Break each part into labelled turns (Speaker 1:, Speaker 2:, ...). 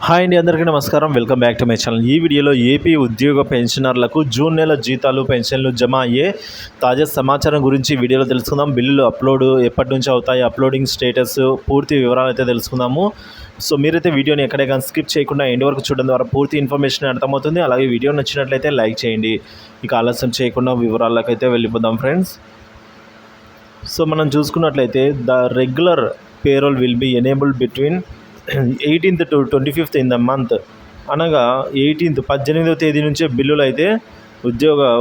Speaker 1: Hi అండి, అందరికీ నమస్కారం. Welcome back to my channel. ఈ వీడియోలో ఏపీ ఉద్యోగ పెన్షనర్లకు జూన్ నెల జీతాలు పెన్షన్లు జమ అయ్యే తాజా సమాచారం గురించి వీడియోలో తెలుసుకుందాం. బిల్లులు అప్లోడ్ ఎప్పటి నుంచి అవుతాయి, అప్లోడింగ్ స్టేటస్, పూర్తి వివరాలు అయితే తెలుసుకుందాము. సో మీరైతే వీడియోని ఎక్కడే కానీ స్కిప్ చేయకుండా ఎండ్ వరకు చూడడం ద్వారా పూర్తి ఇన్ఫర్మేషన్ అర్థమవుతుంది. అలాగే వీడియో నచ్చినట్లయితే లైక్ చేయండి. ఇక ఆలస్యం చేయకుండా వివరాలకు అయితే వెళ్ళిపోదాం ఫ్రెండ్స్. సో మనం చూసుకున్నట్లయితే the regular payroll will be enabled between 18th to 25th in the month, అనగా 18వ తేదీ నుంచే బిల్లులు అయితే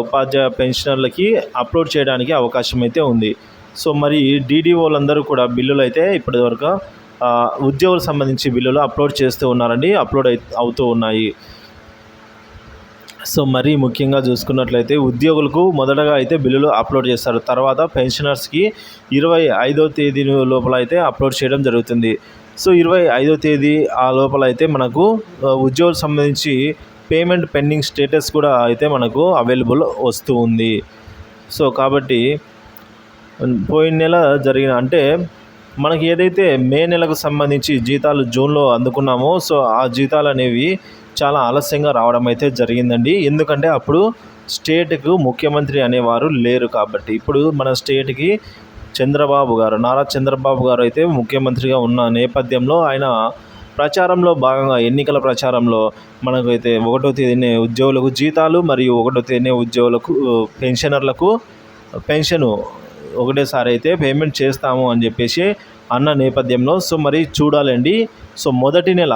Speaker 1: ఉపాధ్యాయ పెన్షనర్లకి అప్లోడ్ చేయడానికి అవకాశం అయితే ఉంది. సో మరి డీడీఓలందరూ కూడా బిల్లులు అయితే ఇప్పటివరకు ఉద్యోగులకు సంబంధించి బిల్లులు అప్లోడ్ చేస్తూ ఉన్నారండి, అప్లోడ్ అవుతూ ఉన్నాయి. సో మరీ ముఖ్యంగా చూసుకున్నట్లయితే ఉద్యోగులకు మొదటగా అయితే బిల్లులు అప్లోడ్ చేస్తారు. తర్వాత పెన్షనర్స్కి 25వ తేదీ లోపల అయితే అప్లోడ్ చేయడం జరుగుతుంది. సో 25వ తేదీ ఆ లోపల అయితే మనకు ఉద్యోగులకు సంబంధించి పేమెంట్ పెండింగ్ స్టేటస్ కూడా అయితే మనకు అవైలబుల్ వస్తూ ఉంది. సో కాబట్టి పోయిన నెల జరిగిన అంటే మనకి ఏదైతే మే నెలకు సంబంధించి జీతాలు జూన్లో అందుకున్నామో, సో ఆ జీతాలు అనేవి చాలా ఆలస్యంగా రావడం అయితే జరిగిందండి. ఎందుకంటే అప్పుడు స్టేట్కు ముఖ్యమంత్రి అనేవారు లేరు కాబట్టి. ఇప్పుడు మన స్టేట్కి నారా చంద్రబాబు గారు అయితే ముఖ్యమంత్రిగా ఉన్న నేపథ్యంలో ఆయన ప్రచారంలో భాగంగా ఎన్నికల ప్రచారంలో మనకైతే 1వ తేదీనే ఉద్యోగులకు జీతాలు మరియు 1వ తేదీనే ఉద్యోగులకు పెన్షనర్లకు పెన్షను ఒకటేసారి అయితే పేమెంట్ చేస్తాము అని చెప్పేసి అన్న నేపథ్యంలో సో మరి చూడాలండి. సో మొదటి నెల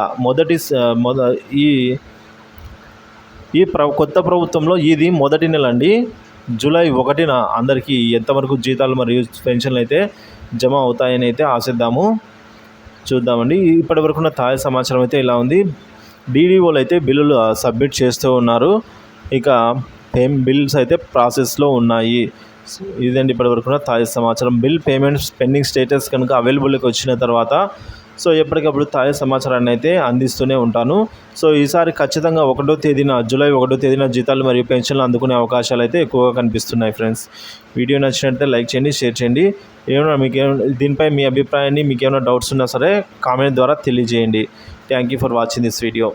Speaker 1: కొత్త ప్రభుత్వంలో ఇది మొదటి నెల అండి. జూలై 1న అందరికీ ఎంతవరకు జీతాలు మరియు పెన్షన్లు అయితే జమ అవుతాయని అయితే ఆశిద్దాము, చూద్దామండి. ఇప్పటి వరకు ఉన్న తాజా సమాచారం అయితే ఇలా ఉంది. డీడీఓలు అయితే బిల్లులు సబ్మిట్ చేస్తూ ఉన్నారు. ఇక బిల్స్ అయితే ప్రాసెస్లో ఉన్నాయి. ఇదండి ఇప్పటి వరకు ఉన్న తాజా సమాచారం. బిల్ పేమెంట్స్ పెండింగ్ స్టేటస్ కనుక అవైలబుల్కి వచ్చిన తర్వాత సో ఎప్పటికప్పుడు తాజా సమాచారాన్ని అయితే అందిస్తూనే ఉంటాను. సో ఈసారి ఖచ్చితంగా జూలై 1వ తేదీన జీతాలు మరియు పెన్షన్లు అందుకునే అవకాశాలు అయితే ఎక్కువగా కనిపిస్తున్నాయి ఫ్రెండ్స్. వీడియో నచ్చినట్లయితే లైక్ చేయండి, షేర్ చేయండి. దీనిపై మీ అభిప్రాయాన్ని, మీకు ఏమైనా డౌట్స్ ఉన్నా సరే కామెంట్ ద్వారా తెలియజేయండి. Thank you for watching this video.